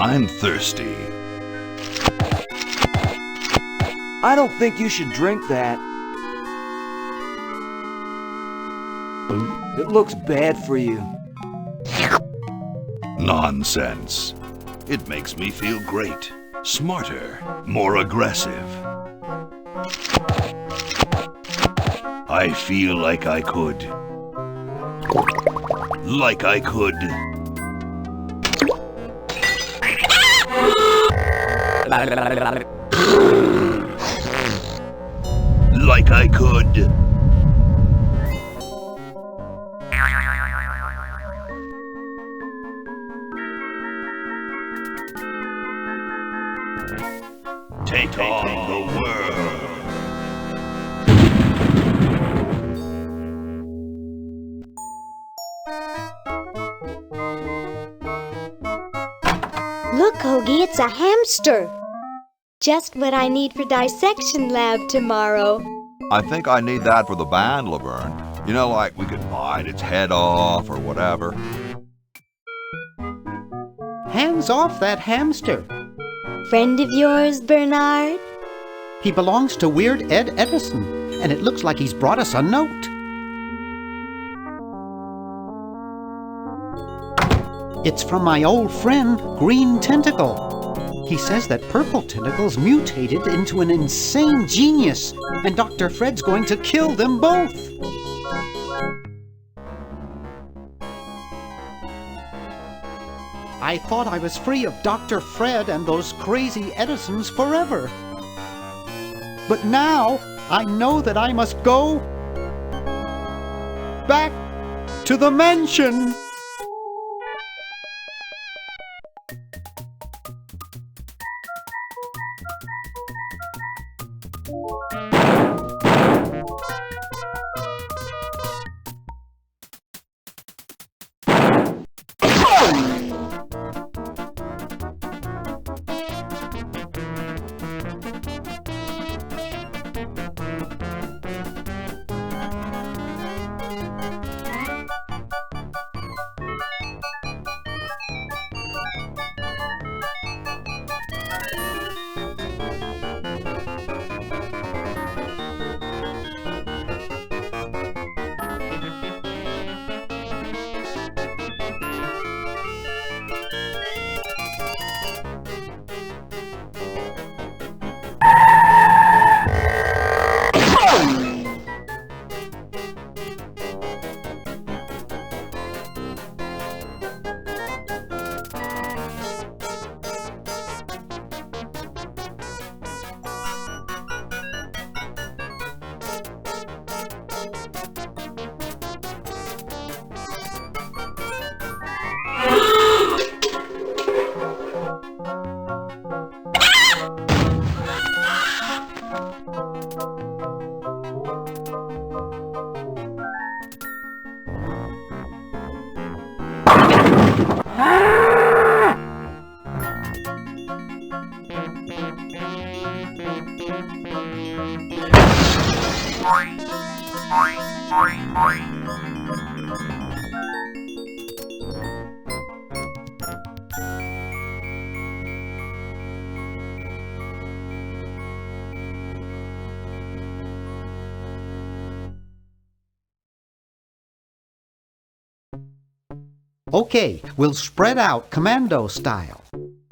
I'm thirsty. I don't think you should drink that. It looks bad for you. Nonsense. It makes me feel great. Smarter, more aggressive. I feel like I could. Like I could. Like I could. Take on the world. Look, Hoagie, it's a hamster. Just what I need for dissection lab tomorrow. I think I need that for the band, Laverne. You know, like we could bite its head off or whatever. Hands off that hamster. Friend of yours, Bernard? He belongs to Weird Ed Edison, and it looks like he's brought us a note. It's from my old friend, Green Tentacle. He says that Purple Tentacle's mutated into an insane genius, and Dr. Fred's going to kill them both. I thought I was free of Dr. Fred and those crazy Edisons forever. But now I know that I must go back to the mansion. Okay, we'll spread out commando style.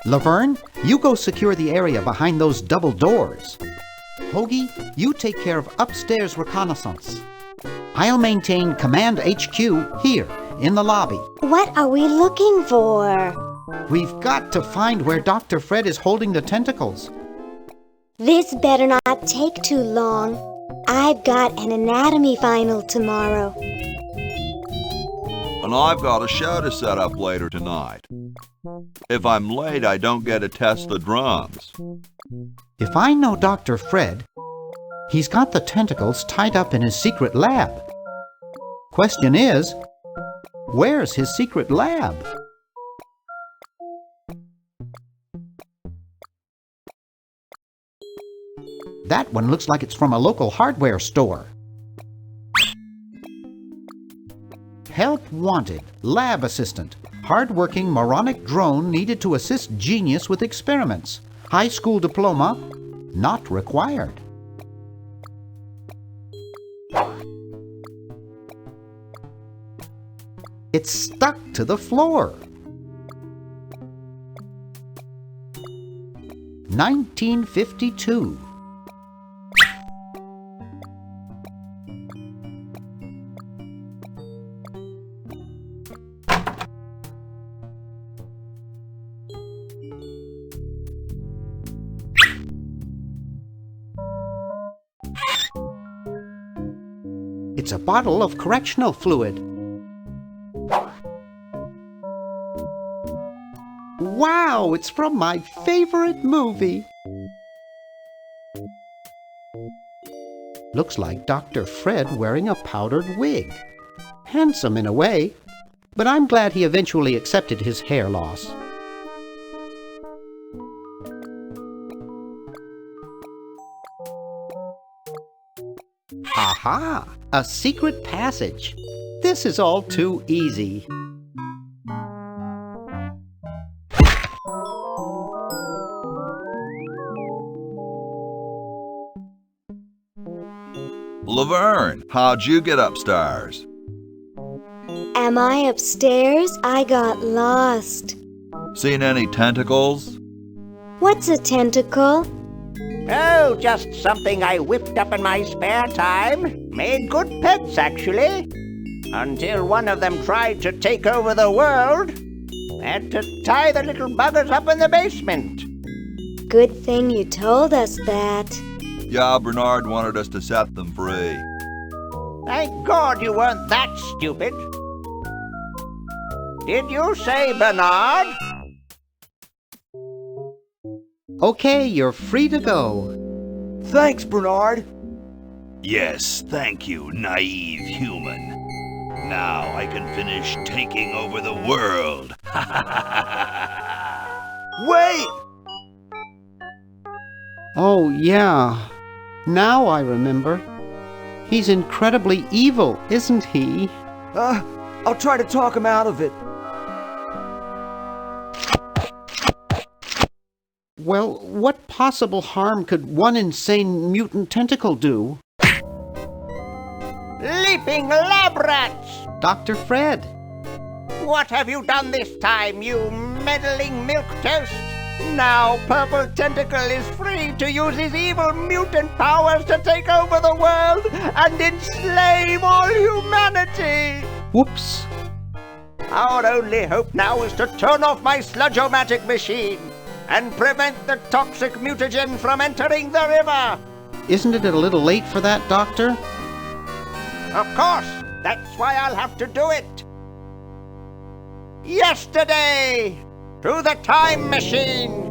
Laverne, you go secure the area behind those double doors. Hoagie, you take care of upstairs reconnaissance. I'll maintain Command HQ here, in the lobby. What are we looking for? We've got to find where Dr. Fred is holding the tentacles. This better not take too long. I've got an anatomy final tomorrow. And I've got a show to set up later tonight. If I'm late, I don't get to test the drums. If I know Dr. Fred, he's got the tentacles tied up in his secret lab. Question is, where's his secret lab? That one looks like it's from a local hardware store. Help wanted, lab assistant. Hard-working moronic drone needed to assist genius with experiments. High school diploma not required. It's stuck to the floor. 1952. It's a bottle of correctional fluid. Wow, it's from my favorite movie. Looks like Dr. Fred wearing a powdered wig. Handsome in a way, but I'm glad he eventually accepted his hair loss. Aha! A secret passage. This is all too easy. Laverne, how'd you get upstairs? Am I upstairs? I got lost. Seen any tentacles? What's a tentacle? Oh, just something I whipped up in my spare time. Made good pets, actually. Until one of them tried to take over the world. Had to tie the little buggers up in the basement. Good thing you told us that. Yeah, Bernard wanted us to set them free. Thank God you weren't that stupid. Did you say Bernard? Okay, you're free to go. Thanks, Bernard. Yes, thank you, naive human. Now I can finish taking over the world. Wait! Oh, yeah. Now I remember. He's incredibly evil, isn't he? I'll try to talk him out of it. Well, what possible harm could one insane mutant tentacle do? Leaping lab rats! Dr. Fred. What have you done this time, you meddling milquetoast? Now Purple Tentacle is free to use his evil mutant powers to take over the world and enslave all humanity! Whoops. Our only hope now is to turn off my sludge-o-matic machine and prevent the toxic mutagen from entering the river! Isn't it a little late for that, Doctor? Of course! That's why I'll have to do it! Yesterday! Through the time machine!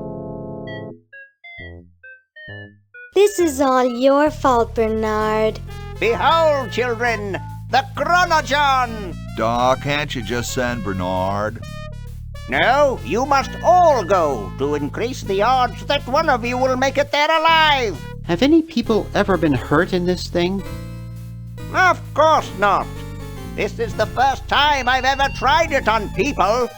This is all your fault, Bernard. Behold, children, the Chronogon! Doc, can't you just send Bernard? No, you must all go to increase the odds that one of you will make it there alive! Have any people ever been hurt in this thing? Of course not! This is the first time I've ever tried it on people!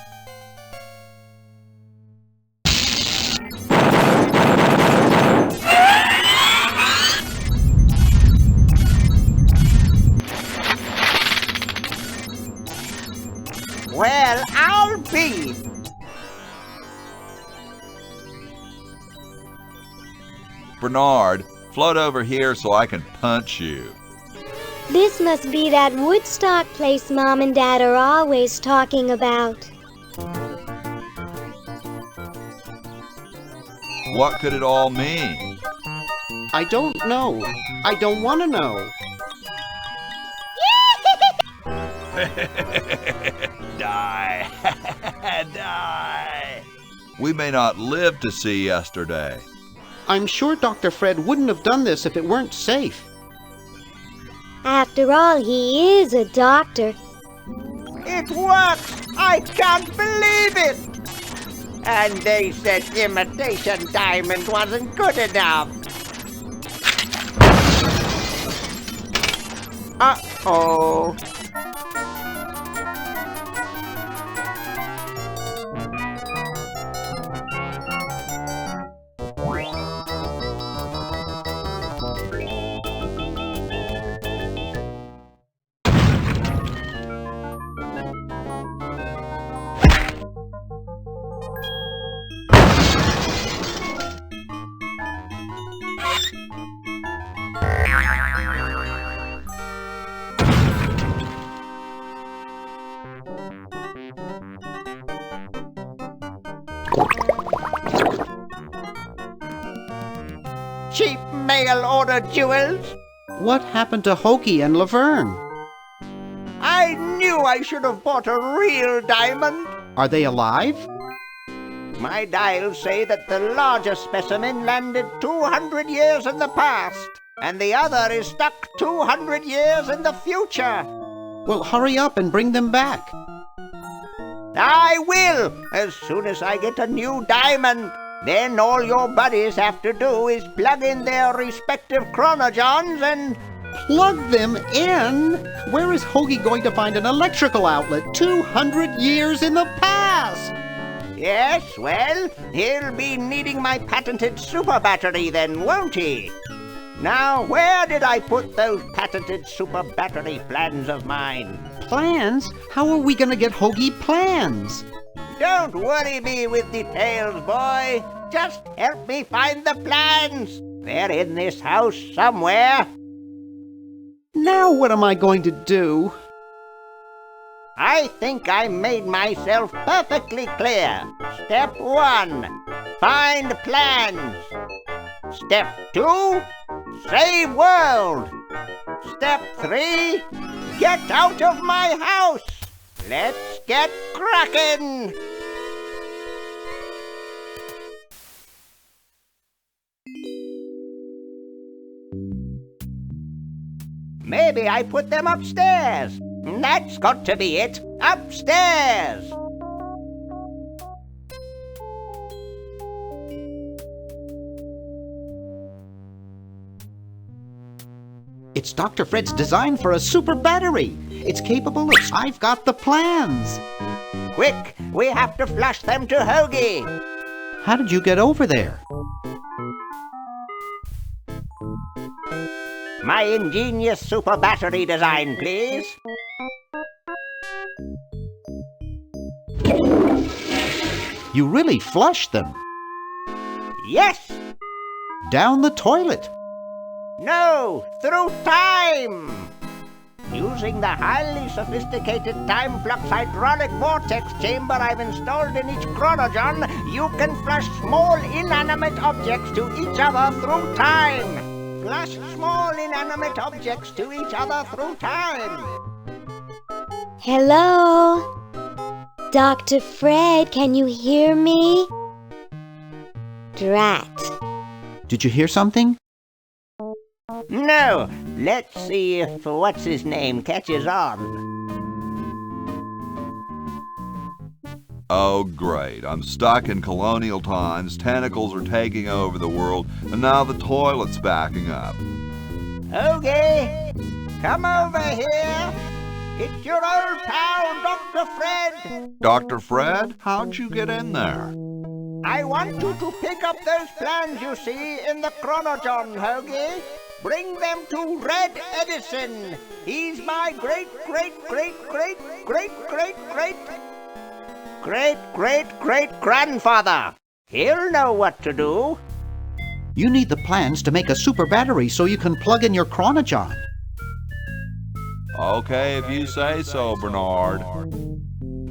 Well, I'll be! Bernard, float over here so I can punch you. This must be that Woodstock place Mom and Dad are always talking about. What could it all mean? I don't know. I don't want to know. Die. Die. We may not live to see yesterday. I'm sure Dr. Fred wouldn't have done this if it weren't safe. After all, he is a doctor. It works! I can't believe it! And they said imitation diamond wasn't good enough. Uh-oh. cheap mail-order jewels. What happened to Hoagie and Laverne? I knew I should have bought a real diamond. Are they alive? My dials say that the larger specimen landed 200 years in the past, and the other is stuck 200 years in the future. Well, hurry up and bring them back. I will, as soon as I get a new diamond. Then all your buddies have to do is plug in their respective chronogens and... Plug them in? Where is Hoagie going to find an electrical outlet 200 years in the past? Yes, well, he'll be needing my patented super battery then, won't he? Now, where did I put those patented super battery plans of mine? Plans? How are we going to get Hoagie plans? Don't worry me with details, boy. Just help me find the plans. They're in this house somewhere. Now what am I going to do? I think I made myself perfectly clear. Step 1, find plans. Step 2, save world. Step 3, get out of my house. Let's get cracking! Maybe I put them upstairs. That's got to be it. Upstairs! It's Dr. Fred's design for a super battery. It's capable of... I've got the plans. Quick, we have to flush them to Hoagie. How did you get over there? My ingenious super battery design, please. You really flushed them. Yes! Down the toilet. No, through time! Using the highly sophisticated time flux hydraulic vortex chamber I've installed in each chronogen, you can flush small inanimate objects to each other through time. Flush small inanimate objects to each other through time. Hello? Dr. Fred, can you hear me? Drat. Did you hear something? No, let's see if what's-his-name catches on. Oh, great. I'm stuck in colonial times, tentacles are taking over the world, and now the toilet's backing up. Hoagie, come over here. It's your old pal, Dr. Fred. Dr. Fred, how'd you get in there? I want you to pick up those plans you see in the chronogen, Hoagie. Bring them to Red Edison. He's my great-great-great-great-great-great-great-great-grandfather. He'll know what to do. You need the plans to make a super battery so you can plug in your chronogen. Okay, if you say so, Bernard.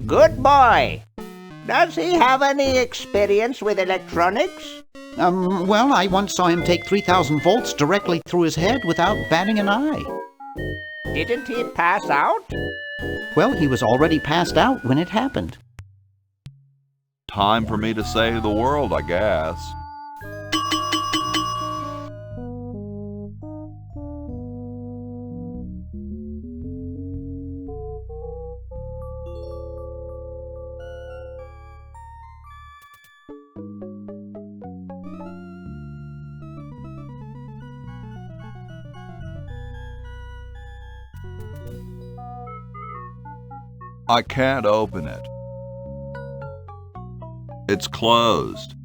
Good boy. Does he have any experience with electronics? Well, I once saw him take 3,000 volts directly through his head without batting an eye. Didn't he pass out? Well, he was already passed out when it happened. Time for me to save the world, I guess. I can't open it. It's closed.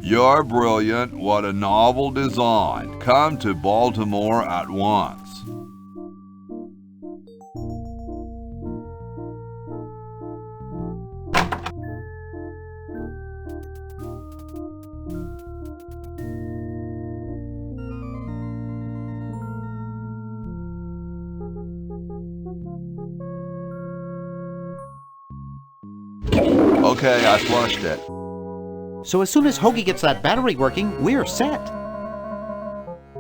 You're brilliant. What a novel design. Come to Baltimore at once. Okay, I flushed it. So as soon as Hoagie gets that battery working, we're set.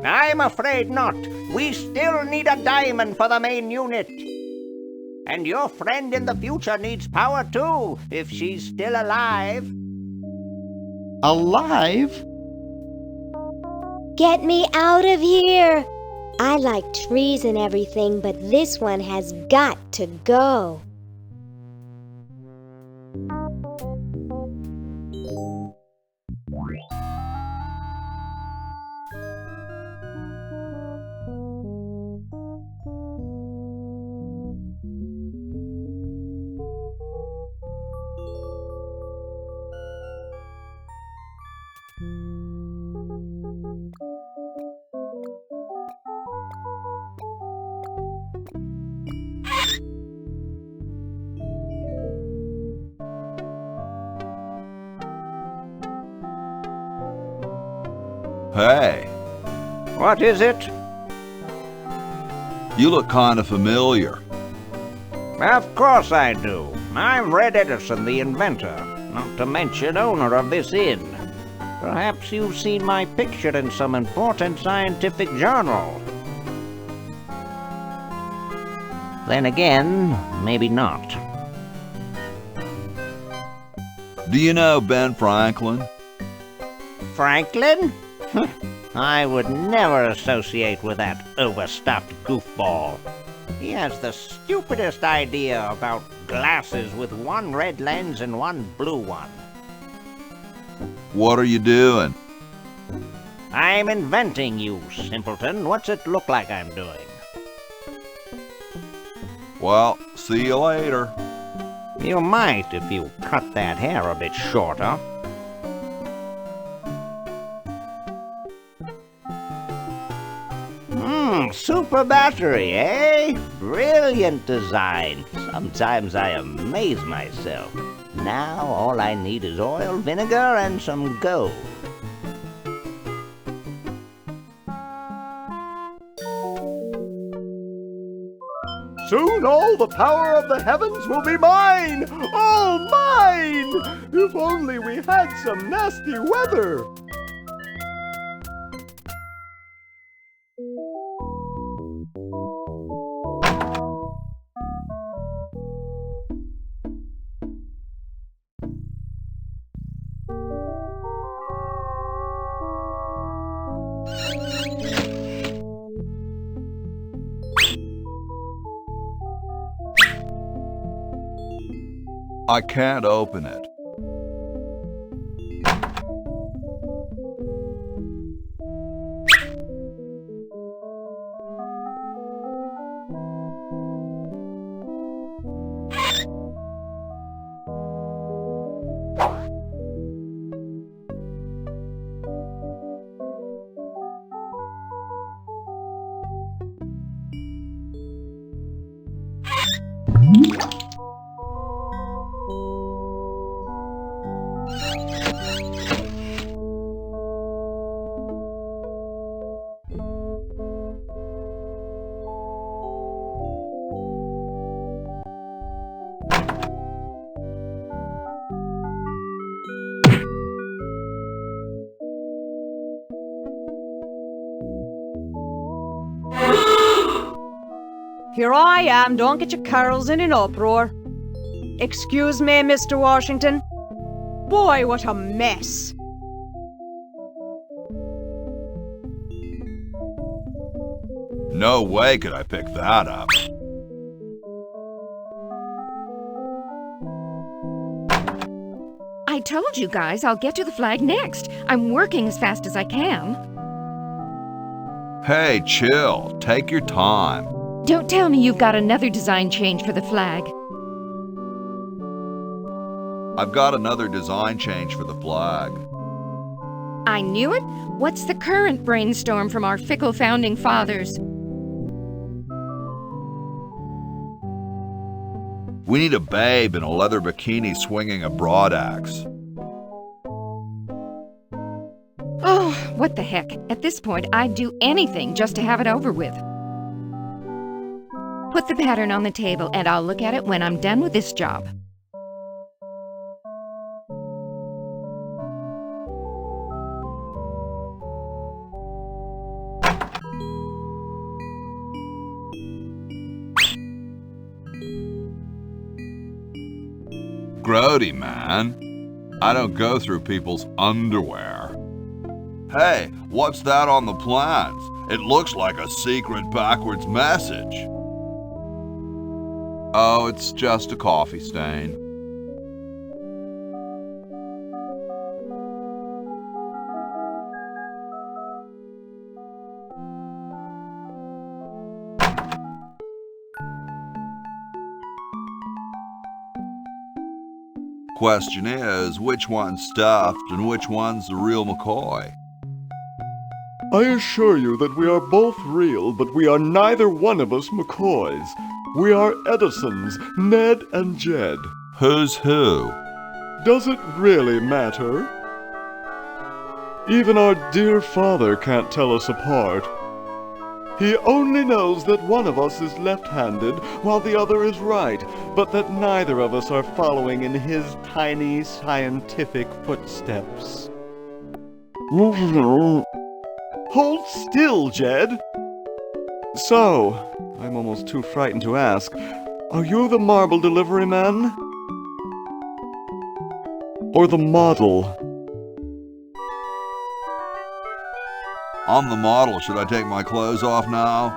I'm afraid not. We still need a diamond for the main unit. And your friend in the future needs power too, if she's still alive. Alive? Get me out of here! I like trees and everything, but this one has got to go. Hey, What is it? you look kind of familiar. Of course I do. I'm Red Edison, the inventor, not to mention owner of this inn. Perhaps you've seen my picture in some important scientific journal. Then again, maybe not. Do you know Ben Franklin? Franklin? I would never associate with that overstuffed goofball. He has the stupidest idea about glasses with one red lens and one blue one. What are you doing? I'm inventing, you simpleton. What's it look like I'm doing? Well, see you later. You might if you cut that hair a bit shorter. Super battery, eh? Brilliant design. Sometimes I amaze myself. Now all I need is oil, vinegar, and some gold. Soon all the power of the heavens will be mine! All mine! If only we had some nasty weather! I can't open it. Here I am, don't get your carols in an uproar. Excuse me, Mr. Washington. Boy, what a mess. No way could I pick that up. I told you guys I'll get to the flag next. I'm working as fast as I can. Hey, chill. Take your time. Don't tell me you've got another design change for the flag. I've got another design change for the flag. I knew it. What's the current brainstorm from our fickle founding fathers? We need a babe in a leather bikini swinging a broadaxe. Oh, what the heck. At this point, I'd do anything just to have it over with. Put the pattern on the table and I'll look at it when I'm done with this job. Grody, man. I don't go through people's underwear. Hey, what's that on the plans? It looks like a secret backwards message. Oh, it's just a coffee stain. Question is, which one's stuffed and which one's the real McCoy? I assure you that we are both real, but we are neither one of us McCoys. We are Edisons, Ned and Jed. Who's who? Does it really matter? Even our dear father can't tell us apart. He only knows that one of us is left-handed while the other is right, but that neither of us are following in his tiny scientific footsteps. Hold still, Jed. So, I'm almost too frightened to ask, are you the marble delivery man? Or the model? I'm the model. Should I take my clothes off now?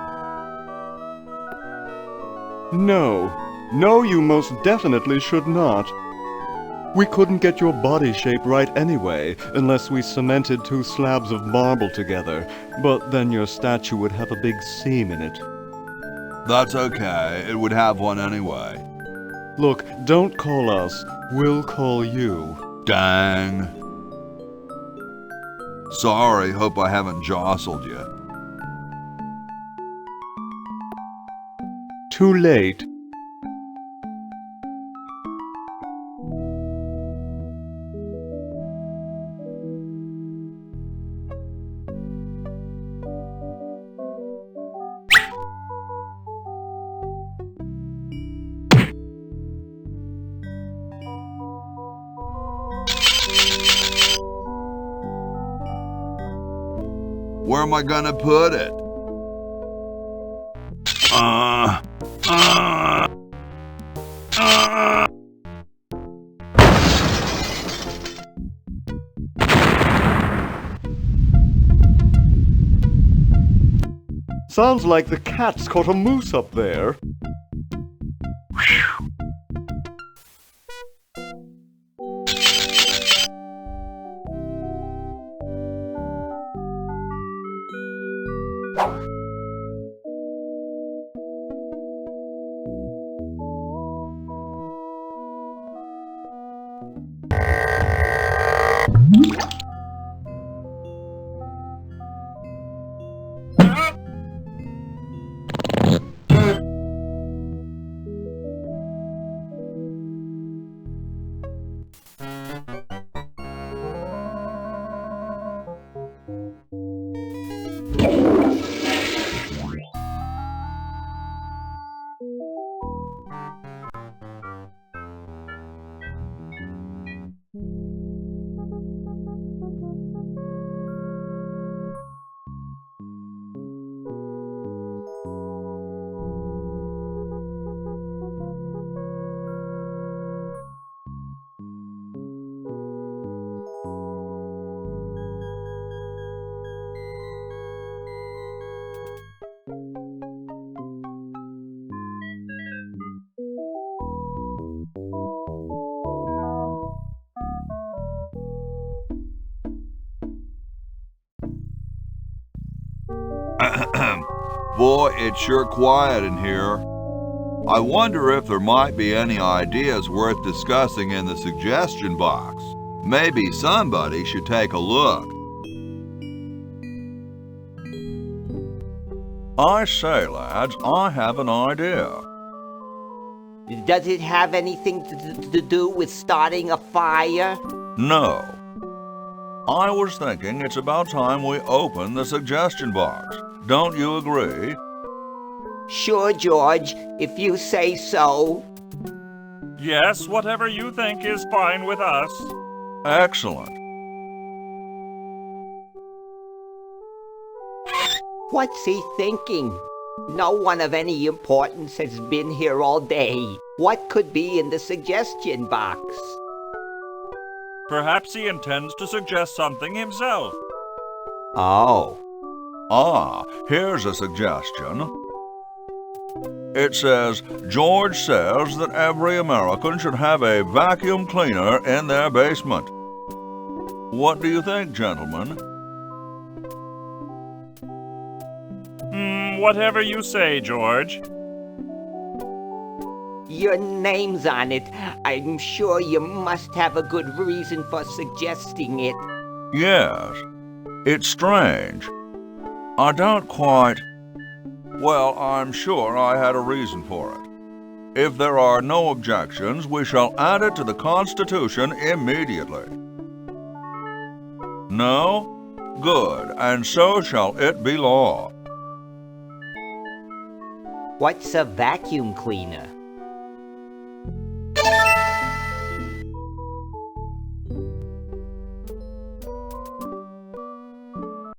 No. No, you most definitely should not. We couldn't get your body shape right anyway, unless we cemented 2 slabs of marble together, but then your statue would have a big seam in it. That's okay. It would have one anyway. Look, don't call us. We'll call you. Dang. Sorry, hope I haven't jostled you. Too late. Where am I gonna put it? Sounds like the cat's caught a moose up there. Boy, it's sure quiet in here. I wonder if there might be any ideas worth discussing in the suggestion box. Maybe somebody should take a look. I say, lads, I have an idea. Does it have anything to do with starting a fire? No. I was thinking it's about time we open the suggestion box. Don't you agree? Sure, George, if you say so. Yes, whatever you think is fine with us. Excellent. What's he thinking? No one of any importance has been here all day. What could be in the suggestion box? Perhaps he intends to suggest something himself. Oh. Here's a suggestion. It says, George says that every American should have a vacuum cleaner in their basement. What do you think, gentlemen? Whatever you say, George. Your name's on it. I'm sure you must have a good reason for suggesting it. Yes. It's strange. I don't quite... Well, I'm sure I had a reason for it. If there are no objections, we shall add it to the Constitution immediately. No? Good, and so shall it be law. What's a vacuum cleaner?